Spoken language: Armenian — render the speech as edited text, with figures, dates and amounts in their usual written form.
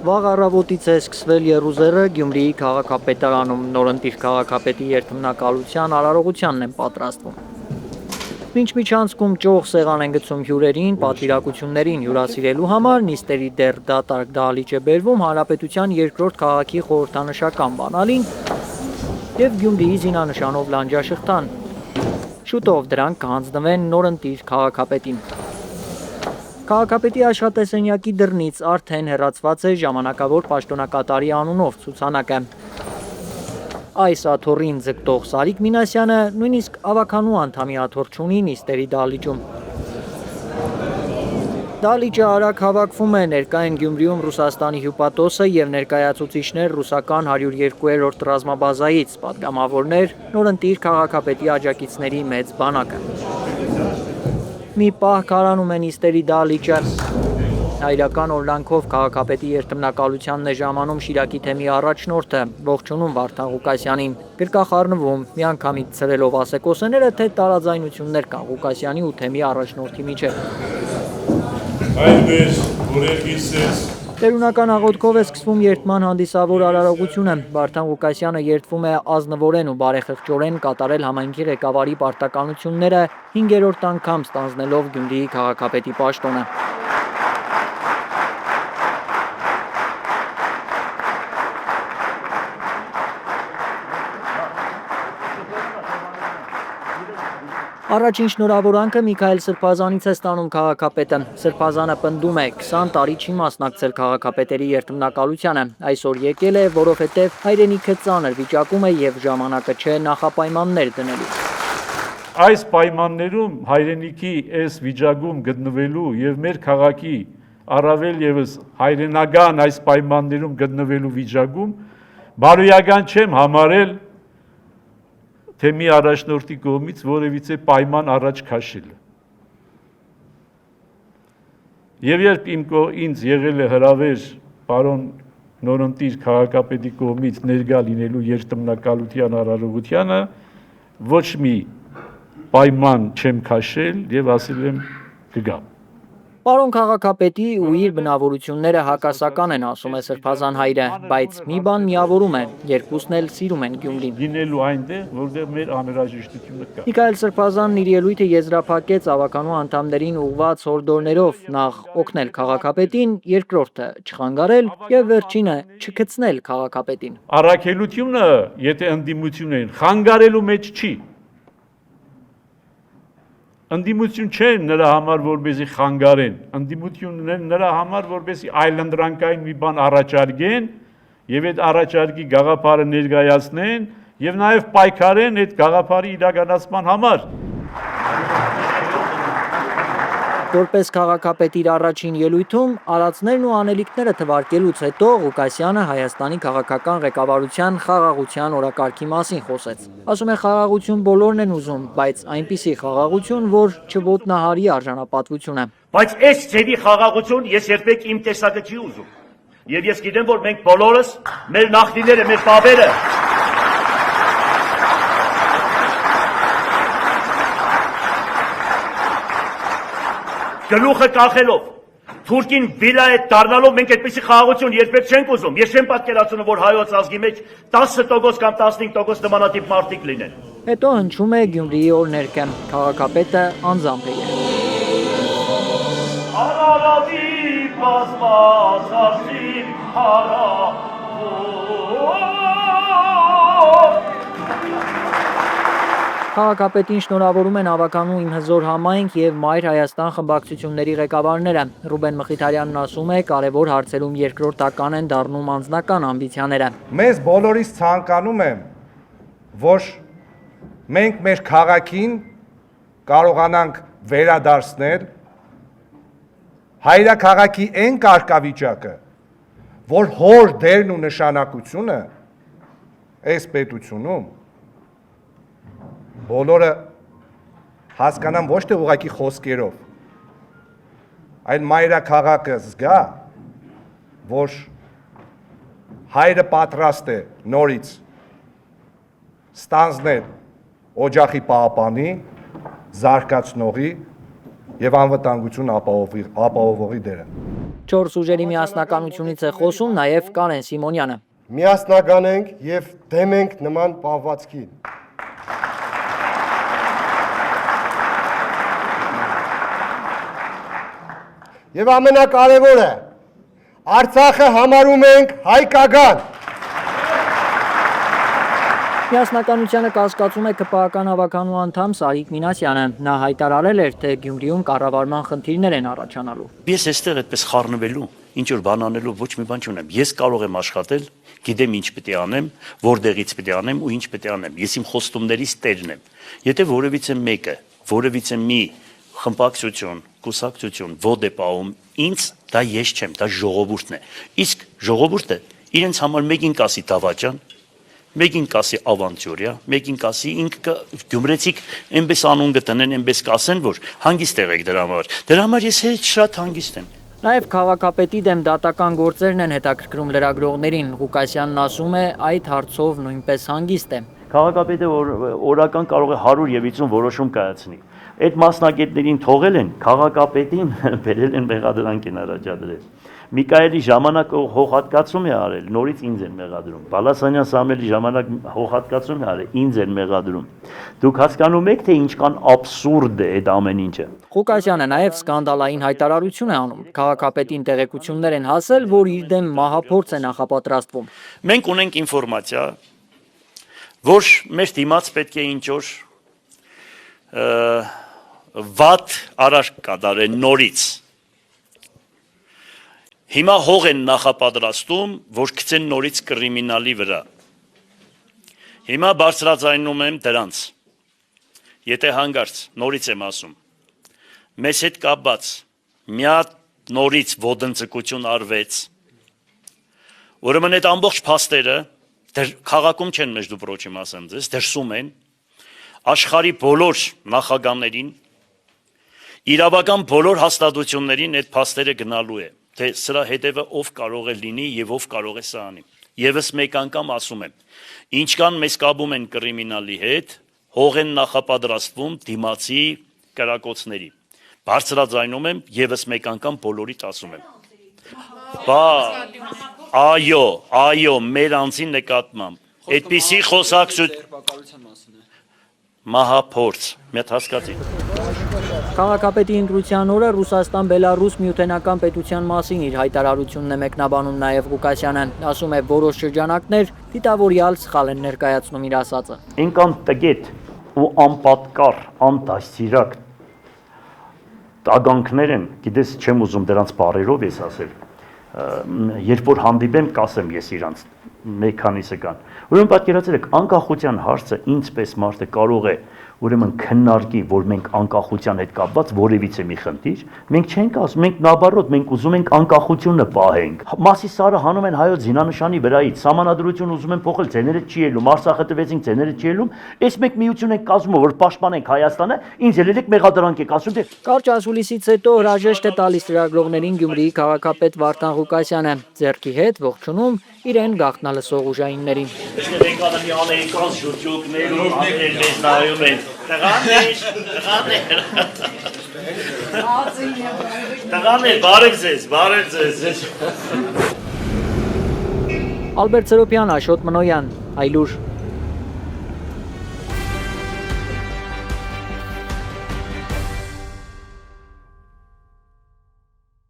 Վաղ առավոտից է սկսվել եռուզեռը Գյումրիի քաղաքապետարանում, նորընտիր քաղաքապետի երդմնակալության արարողությանն են պատրաստվում։ Մինչ միջանցքում ճոխ սեղան են գցում հյուրերին, պատվիրակություններին հյուրասիրելու համար, նիստերի դեռ դատարկ դահլիճ է բերվում Հանրապետության երկրորդ քաղաքի խորհրդանշական բանալին և Գյումրիի զինանշանով լանջաշղթան։ Շուտով դրանք կհանձնվեն նորընտիր քաղաքապետին։ Քաղաքապետի աշխատասենյակի դռնից արդեն հեռացված է ժամանակավոր պաշտոնակատարի անունով ցուցանակը։ Այս աթոռին ձգտող Սարիկ Մինասյանը նույնիսկ ավականու անդամի աթոռ չունի նիստերի դահլիճում։ Դահլիճը արագ հավաքվում է, ներկա են Գյումրիում Ռուսաստանի հյուպատոսը և ներկայացուցիչներ ռուսական 102-րդ ռազմաբազայից, պատգամավորներ, նորընտիր քաղաքապետի աջակիցների մեծ բանակը։ Մի պահ քարանում է նիստերի դահլիճը։ Հայրական օրլանքով քաղաքապետի երդմնակալությանն է ժամանում Շիրակի թեմի առաջնորդը, ողջունում Վարդան Ղուկասյանին, գրկախառնվում, միանգամից ցրելով ասեկոսեները, թե տարաձայնություններ կան Ղուկասյանի ու թեմի առաջնորդի միջև։ Տերունական աղոթքով է սկսվում երդման հանդիսավոր արարողությունը։ Վարդան Ղուկասյանը երդվում է ազնվորեն ու բարեխղճորեն կատարել համայնքի ղեկավարի պարտականությունները 5-րդ անգամ ստանձնելով Գյումրիի քաղաքապետի պաշտոնը։ Առաջին շնորհավորանքը Միքայել Սրբազանից է ստանում քաղաքապետը։ Սրբազանը պնդում է 20 տարի չի մասնակցել քաղաքապետերի երդմնակալությանը, այսօր եկել է, որովհետև հայրենիքը ծանր վիճակում է և ժամանակը չէ նախապայմաններ դնելու։ Այս պայմաններում հայրենիքի այս վիճակում գտնվելու և մեր քաղաքի առավել ևս հայրենական այս պայմաններում գտնվելու վիճակում բարոյական չեմ համարել թեմի առաջնորդի կողմից որևիցե պայման առաջ քաշելը։ Եվ երբ ինձ եղել է հրավեր պարոն նորընտիր քաղաքապետի կողմից ներկա լինելու երդմնակալության արարողությանը, ոչ մի պայման չեմ քաշել և ասել եմ կգամ։ Պարոն քաղաքապետի ու իր բնավորությունները հակասական են, ասում է Սրբազան հայրը, բայց մի բան միավորում է, երկուսն էլ սիրում են Գյումրին։ Լինելու այնտեղ, որտեղ մեր անհրաժեշտությունը կա։ Միքայել Սրբազանն իր ելույթը եզրափակեց ավականու անդամներին ուղղված հորդորներով, նախ օգնել քաղաքապետին, երկրորդը չխանգարել և վերջինը չքցնել քաղաքապետին։ Առաքելությունը, եթե ընդդիմություն են, խանգարելու մեջ չի։ Ընդդիմություն չեն նրա համար, որպեսզի խանգարեն, ընդդիմությունն են նրա համար, որպեսզի այլընտրանքային մի բան առաջարկեն և այդ առաջարկի գաղափարը ներկայացնեն և նաև պայքարեն այդ գաղափարի իրականացման համար։ Որպես քաղաքապետ իր առաջին ելույթում արածներն ու անելիքները թվարկելուց հետո Ղուկասյանը Հայաստանի քաղաքական ղեկավարության խաղաղության օրակարգի մասին խոսեց։ Ասում է խաղաղություն բոլորն են ուզում, բայց այնպիսի խաղաղություն, որ չոտնահարի արժանապատվությունը։ Բայց այս ձևի խաղաղություն ես երբեք իմ տեսակը չի ուզում։ Եվ ես գիտեմ, որ մենք բոլորս, մեր նախնիները, մեր պապերը գլուխը կախելով, թուրքին վիլա է դառնալով մենք այդպիսի խաղաղություն երբեք չենք ուզում։ Ես չեմ պատկերացնում, որ հայոց ազգի մեջ 10% կամ 15% նմանատիպ մարդիկ լինեն։ Հետո հնչում է Գյումրիի օրհներգը, քաղաքապետը անձամբ է Քաղաքապետին շնորհավորում են ավականու Իմ հզոր համայնք և Մայր Հայաստան խմբակցությունների ղեկավարները։ Ռուբեն Մխիթարյանն ասում է, կարևոր հարցերում երկրորդական են դառնում անձնական ամբիցիաները։ Մեզ բոլորիս ցանկանում եմ, որ մենք մեր քաղաքին կարողանանք վերադարձնել հայրաքաղաքի այն կարգավիճակը, որ հոր դերն ու նշանակությունը այս պետությունում բոլորը հասկանան ոչ թե ուղղակի խոսքերով, այլ մայրաքաղաքը զգա, որ հայրը պատրաստ է նորից ստանձնել օջախի պահապանի, զարգացնողի և անվտանգություն ապահովողի դերը։ 4 ուժերի միասնականությունից է խոսում նաև Կարեն Սիմոնյանը։ Միասնականենք եւ դեմ ենք նման պահվածքին։ Եվ ամենակարևորը, Արցախը համարում ենք հայկական։ Միասնականությանը կասկածում է ԿՊԱ-ական հավաքանու անդամ Սարիկ Մինասյանը։ Նա հայտարարել էր, թե Գյումրիում կառավարման խնդիրներ են առաջանալու։ Ես այստեղ այդպես խառնվելու, ինչ որ բան անելու ոչ մի բան չունեմ։ Ես կարող եմ աշխատել, գիտեմ ինչ պետք է անեմ, որտեղից պետք է անեմ ու ինչ պետք է անեմ։ Ես իմ խոստումներից տերն եմ։ Եթե որևիցե մեկը, որևիցե մի խմբակցություն, կուսակցություն ոդ է պահում, ինձ դա ես չեմ, դա ժողովուրդն է։ Իսկ ժողովուրդը իրենց համար մեկին կասի դավաճան, մեկին կասի ավանտյուրիա, մեկին կասի ինքը գյումրեցիք այնպես անուն գտնեն, այնպես կասեն, որ հանգիստ եղեք դրա համար։ Դրա համար ես շատ հանգիստ եմ։ Նաև քաղաքապետի դեմ դատական գործերն են հետաքրքրում լրագրողներին։ Ղուկասյանն ասում է, այդ հարցով նույնպես հանգիստ է։ Քաղաքապետը օրական կարող է 100 եւ 50 որոշում կայացնի։ Այդ մասնագետներին թողել են, քաղաքապետին բերել են մեղադրանք են առաջադրել։ Միկայելի ժամանակ հողհատկացում է արել, նորից ինձ են մեղադրում։ Բալասանյան Սամվելի ժամանակ հողհատկացում է արել, ինձ են մեղադրում։ Դուք հասկանում եք, թե ինչքան աբսուրդ է այդ ամեն ինչը։ Ղուկասյանը նաև սկանդալային հայտարարություն է անում։ Քաղաքապետին տեղեկություններ են հասել, որ իր դեմ մահափորձ է նախապատրաստվում։ Մենք ունենք ինֆորմացիա, որ մեր դիմաց պետք է ինչ-որ վատ արարք կատարեն նորից։ Հիմա հող են նախապատրաստում, որ գցեն նորից կրիմինալի վրա։ Հիմա բարձրաձայնում եմ դրանց։ Եթե հանգարց, նորից եմ ասում, մեզ հետ կապված մի հատ նորից ոդընձգություն արվեց, ուրեմն այդ ամբողջ փաստերը քաղաքում չեն մեջ դու պրոչիմ ասեմ ձեզ, դրսում են, աշխարհի բոլոր նախագահներին, իրավական բոլոր հաստատություններին այդ փաստերը գնալու է, թե սրա հետևը ով կարող է լինի եւ ով կարող է սա անի։ Եվս մեկ անգամ ասում եմ, ինչքան մեզ կապում են կրիմինալի հետ, հող են նախապատրաստվում դիմացի կրակոցների։ Բարձրաձայնում եմ, եվս մեկ անգամ բոլորիդ ասում եմ։ Այո, մեր անձի նկատմամբ այդպիսի խոսակցություն մահափորձ, մեծ հասկացի։ Քաղաքապետի ընտրության օրը Ռուսաստան-Բելարուս միութենական պետության մասին իր հայտարարությունն է մեկնաբանում նաև Ղուկասյանը։ Ասում է, որոշ շրջանակներ դիտավորյալ սխալ են ներկայացնում իր ասածը։ Ինքան տգետ ու անպատկառ, անտասիրակ տագանքներ են, գիտես չեմ ուզում դրանց բառերով ես ասել, երբ որ հանդիպեմ կասեմ ես իրանց մեկ քանիսը կան։ Ուրեմն պատկերացրեք եք, անկախության հարցը ինձպես մարդը կարող է ուրեմն քննարկի, որ մենք անկախության հետ կապված որևիցե մի խնդիր, մենք չենք ասում, մենք նաբարոտ, մենք ուզում ենք անկախությունը պահենք։ Մասի սարը հանում են հայոց զինանշանի վրայից, սահմանադրություն ուզում են փոխել, ձեները չի ելում, Արցախը տվեցին, ձեները չի ելում, այս մեկ միություն եք կազմում, որ պաշտպանենք Հայաստանը, ինձ ելեք մեղադրանք եք ասում, թե Կարճ ասուլիսից հետո հրաժեշտ է տալիս լրագրողներին Գյումրիի քաղաքապետ Վարդան Ղուկասյանը, ձեռքի հետ ողջունում իրեն գաղտնալսող ուժայիններին։ Եկանը մի ամերիկան շուրջուկներում անել մեզ նայում են, տղաներ, բարև ձեզ։ Ալբերտ Սերոբյան, Աշոտ Մնոյան, Հայլուր։